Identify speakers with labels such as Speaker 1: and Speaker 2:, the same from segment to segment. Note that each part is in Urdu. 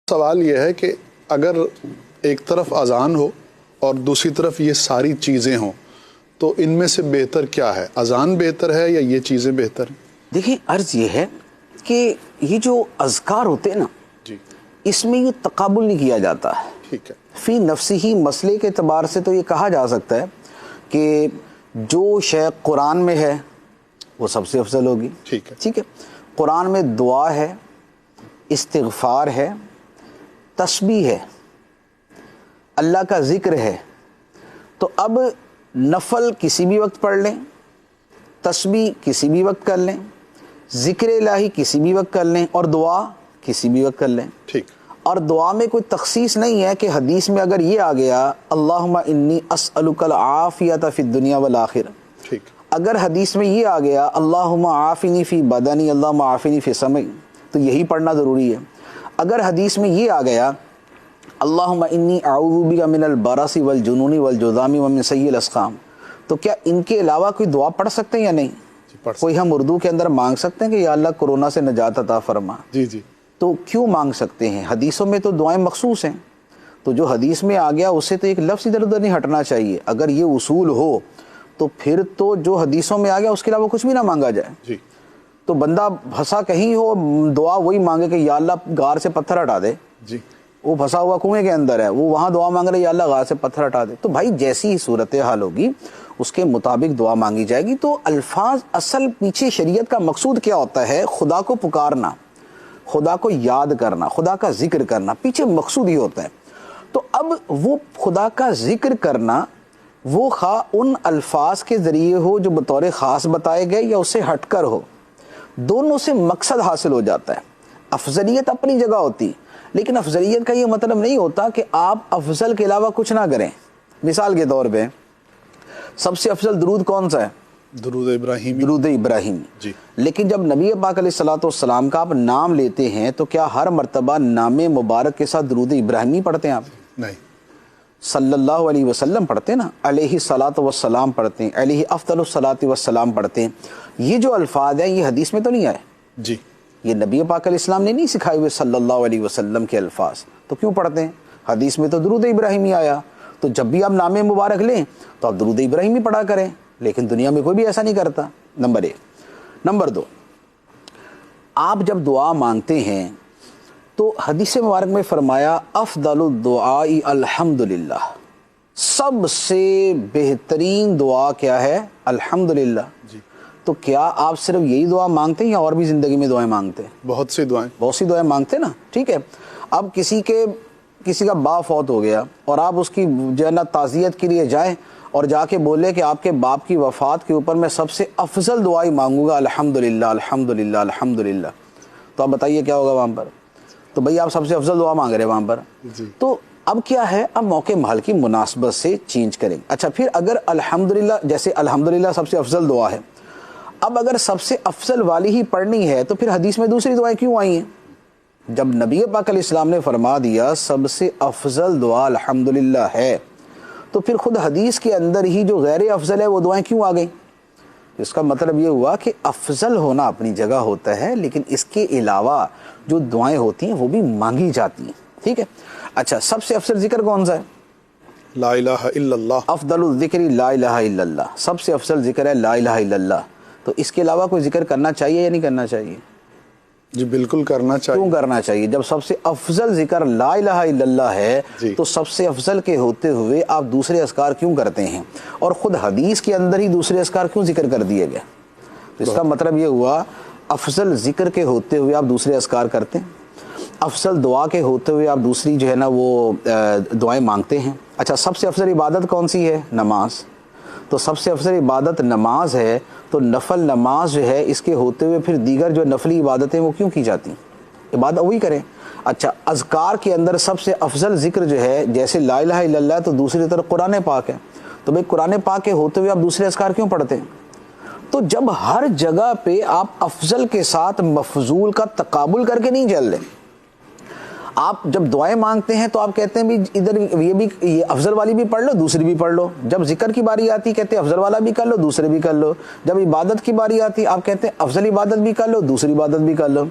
Speaker 1: سوال یہ ہے کہ اگر ایک طرف اذان ہو اور دوسری طرف یہ ساری چیزیں ہوں تو ان میں سے بہتر کیا ہے؟ اذان بہتر ہے یا یہ چیزیں بہتر ہیں؟
Speaker 2: دیکھیں، عرض یہ ہے کہ یہ جو اذکار ہوتے ہیں نا،
Speaker 1: جی،
Speaker 2: اس میں یہ تقابل نہیں کیا جاتا ہے.
Speaker 1: ٹھیک ہے.
Speaker 2: فی نفسی ہی مسئلے کے اعتبار سے تو یہ کہا جا سکتا ہے کہ جو شے قرآن میں ہے وہ سب سے افضل ہوگی.
Speaker 1: ٹھیک ہے.
Speaker 2: ٹھیک ہے. قرآن میں دعا ہے، استغفار ہے، تسبیح ہے، اللہ کا ذکر ہے. تو اب نفل کسی بھی وقت پڑھ لیں، تسبیح کسی بھی وقت کر لیں، ذکر الہی کسی بھی وقت کر لیں، اور دعا کسی بھی وقت کر لیں.
Speaker 1: ٹھیک.
Speaker 2: اور دعا میں کوئی تخصیص نہیں ہے کہ حدیث میں اگر یہ آ گیا اللہم انی اسألک العافیۃ فی الدنیا والآخرہ،
Speaker 1: ٹھیک.
Speaker 2: اگر حدیث میں یہ آ گیا اللہم عافنی فی بدنی اللہم عافنی فی سمعی، تو یہی پڑھنا ضروری ہے. اگر حدیث میں یہ آ گیا اللہم انی اعوذ بک من البرص والجنون والجذام ومن سیء الاسقام، تو کیا ان کے علاوہ کوئی دعا پڑھ سکتے ہیں یا نہیں؟ کوئی ہم اردو کے اندر مانگ سکتے ہیں کہ یا اللہ کورونا سے نجات عطا فرما؟
Speaker 1: جی جی.
Speaker 2: تو کیوں مانگ سکتے ہیں؟ حدیثوں میں تو دعائیں مخصوص ہیں، تو جو حدیث میں آ گیا اسے تو ایک لفظ ادھر ادھر نہیں ہٹنا چاہیے. اگر یہ اصول ہو تو پھر تو جو حدیثوں میں آ گیا اس کے علاوہ کچھ بھی نہ مانگا جائے.
Speaker 1: جی.
Speaker 2: تو بندہ پھنسا کہیں ہو، دعا وہی مانگے کہ یا اللہ غار سے پتھر ہٹا دے.
Speaker 1: جی.
Speaker 2: وہ پھنسا ہوا کنویں کے اندر ہے، وہ وہاں دعا مانگ رہے یا اللہ غار سے پتھر ہٹا دے. تو بھائی جیسی ہی صورتحال ہوگی اس کے مطابق دعا مانگی جائے گی. تو الفاظ اصل پیچھے شریعت کا مقصود کیا ہوتا ہے؟ خدا کو پکارنا، خدا کو یاد کرنا، خدا کا ذکر کرنا، پیچھے مقصود ہی ہوتا ہے. تو اب وہ خدا کا ذکر کرنا وہ خواہ ان الفاظ کے ذریعے ہو جو بطور خاص بتائے گئے یا اس سے ہٹ کر ہو، دونوں سے مقصد حاصل ہو جاتا ہے. افضلیت اپنی جگہ ہوتی، لیکن افضلیت کا یہ مطلب نہیں ہوتا کہ آپ افضل کے علاوہ کچھ نہ کریں. مثال کے طور پہ سب سے افضل درود کون سا ہے؟
Speaker 1: درود ابراہیمی.
Speaker 2: درود ابراہیمی.
Speaker 1: جی.
Speaker 2: لیکن جب نبی پاک علیہ الصلوۃ والسلام کا آپ نام لیتے ہیں تو کیا ہر مرتبہ نام مبارک کے ساتھ درود ابراہیمی پڑھتے ہیں آپ؟
Speaker 1: نہیں.
Speaker 2: صلی اللہ علیہ وسلم پڑھتے ہیں نا، علیہ الصلوۃ والسلام پڑھتے ہیں، علیہ افضل الصلوۃ والسلام پڑھتے ہیں. یہ جو الفاظ ہیں یہ حدیث میں تو نہیں آئے.
Speaker 1: جی.
Speaker 2: یہ نبی پاک علیہ السلام نے نہیں سکھائے ہوئے صلی اللہ علیہ وسلم کے الفاظ. تو کیوں پڑھتے ہیں؟ حدیث میں تو درود ابراہیمی آیا، تو جب بھی آپ نام مبارک لیں تو آپ درود ابراہیمی پڑھا کریں. لیکن دنیا میں کوئی بھی ایسا نہیں کرتا. نمبر 1. نمبر 2، آپ جب دعا مانگتے ہیں تو حدیث مبارک میں فرمایا افضل الدعاء الحمدللہ، سب سے بہترین دعا کیا ہے؟ الحمدللہ.
Speaker 1: جی.
Speaker 2: تو کیا آپ صرف یہی دعا مانگتے ہیں یا اور بھی زندگی میں دعائیں مانگتے ہیں؟
Speaker 1: بہت سی دعائیں
Speaker 2: مانگتے ہیں نا. ٹھیک ہے. اب کسی کا باپ فوت ہو گیا اور آپ اس کی جو ہے نا تعزیت کے لیے جائیں اور جا کے بولے کہ آپ کے باپ کی وفات کے اوپر میں سب سے افضل دعائی مانگوں گا الحمدللہ الحمدللہ الحمدللہ، تو آپ بتائیے کیا ہوگا وہاں پر؟ تو بھئی آپ سب سے افضل دعا مانگ رہے ہیں وہاں پر.
Speaker 1: جی.
Speaker 2: تو اب کیا ہے، اب موقع محل کی مناسبت سے چینج کریں. اچھا، پھر اگر الحمدللہ، جیسے الحمدللہ سب سے افضل دعا ہے، اب اگر سب سے افضل والی ہی پڑھنی ہے تو پھر حدیث میں دوسری دعائیں کیوں آئی ہیں؟ جب نبی پاک علیہ السلام نے فرما دیا سب سے افضل دعا الحمدللہ ہے، تو پھر خود حدیث کے اندر ہی جو غیر افضل ہے وہ دعائیں کیوں آ گئیں؟ اس کا مطلب یہ ہوا کہ افضل ہونا اپنی جگہ ہوتا ہے، لیکن اس کے علاوہ جو دعائیں ہوتی ہیں وہ بھی مانگی جاتی ہیں. ٹھیک ہے. اچھا، سب سے افضل ذکر کون سا ہے؟
Speaker 1: لا الہ الا اللہ.
Speaker 2: افضل الذکر لا الہ الا اللہ، سب سے افضل ذکر ہے لا الہ الا اللہ. تو اس کے علاوہ کوئی ذکر کرنا چاہیے یا نہیں کرنا چاہیے؟
Speaker 1: جی بالکل کرنا چاہیے.
Speaker 2: کیوں کرنا چاہیے؟ جب سب سے افضل ذکر لا الہ الا اللہ ہے
Speaker 1: جی.
Speaker 2: تو سب سے افضل کے ہوتے ہوئے آپ دوسرے اذکار کیوں کرتے ہیں؟ اور خود حدیث کے اندر ہی دوسرے اذکار کیوں ذکر کر دیے گئے؟ تو اس کا مطلب یہ ہوا افضل ذکر کے ہوتے ہوئے آپ دوسرے اذکار کرتے ہیں، افضل دعا کے ہوتے ہوئے آپ دوسری جو ہے نا وہ دعائیں مانگتے ہیں. اچھا، سب سے افضل عبادت کون سی ہے؟ نماز. تو سب سے افضل عبادت نماز ہے، تو نفل نماز جو ہے اس کے ہوتے ہوئے پھر دیگر جو نفلی عبادتیں وہ کیوں کی جاتی ہیں؟ عبادت وہی کریں. اچھا، اذکار کے اندر سب سے افضل ذکر جو ہے جیسے لا الہ الا اللہ، تو دوسری طرف قرآن پاک ہے، تو بھئی قرآن پاک کے ہوتے ہوئے آپ دوسرے اذکار کیوں پڑھتے ہیں؟ تو جب ہر جگہ پہ آپ افضل کے ساتھ مفضول کا تقابل کر کے نہیں چل رہے، آپ جب دعائیں مانگتے ہیں تو آپ کہتے ہیں بھی ادھر یہ افضل والی بھی پڑھ لو دوسری بھی پڑھ لو. جب ذکر کی باری آتی کہتے ہیں افضل والا بھی کر لو دوسرے بھی کر لو. جب عبادت کی باری آتی آپ کہتے ہیں افضل عبادت بھی کر لو دوسری عبادت بھی کر لو.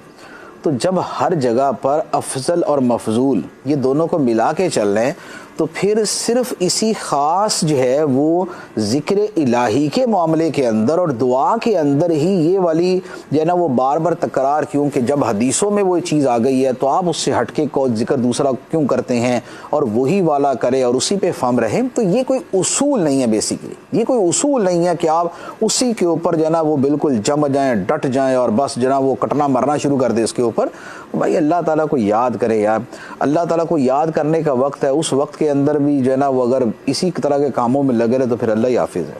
Speaker 2: تو جب ہر جگہ پر افضل اور مفضول یہ دونوں کو ملا کے چل رہے ہیں تو پھر صرف اسی خاص جو ہے وہ ذکر الہی کے معاملے کے اندر اور دعا کے اندر ہی یہ والی جو ہے نا وہ بار بار تکرار کیوں کہ جب حدیثوں میں وہ چیز آ گئی ہے تو آپ اس سے ہٹ کے ذکر دوسرا کیوں کرتے ہیں اور وہی والا کرے اور اسی پہ فم رہے. تو یہ کوئی اصول نہیں ہے، بیسیکلی یہ کوئی اصول نہیں ہے کہ آپ اسی کے اوپر جو ہے نا وہ بالکل جم جائیں، ڈٹ جائیں اور بس جو ہے نا وہ کٹنا مرنا شروع کر دے اس کے اوپر. بھائی اللہ تعالیٰ کو یاد کرے یار، اللہ تعالیٰ کو یاد کرنے کا وقت ہے، اس وقت کے اندر بھی جو ہے نا وہ اگر اسی طرح کے کاموں میں لگے رہے تو پھر اللہ ہی حافظ ہے.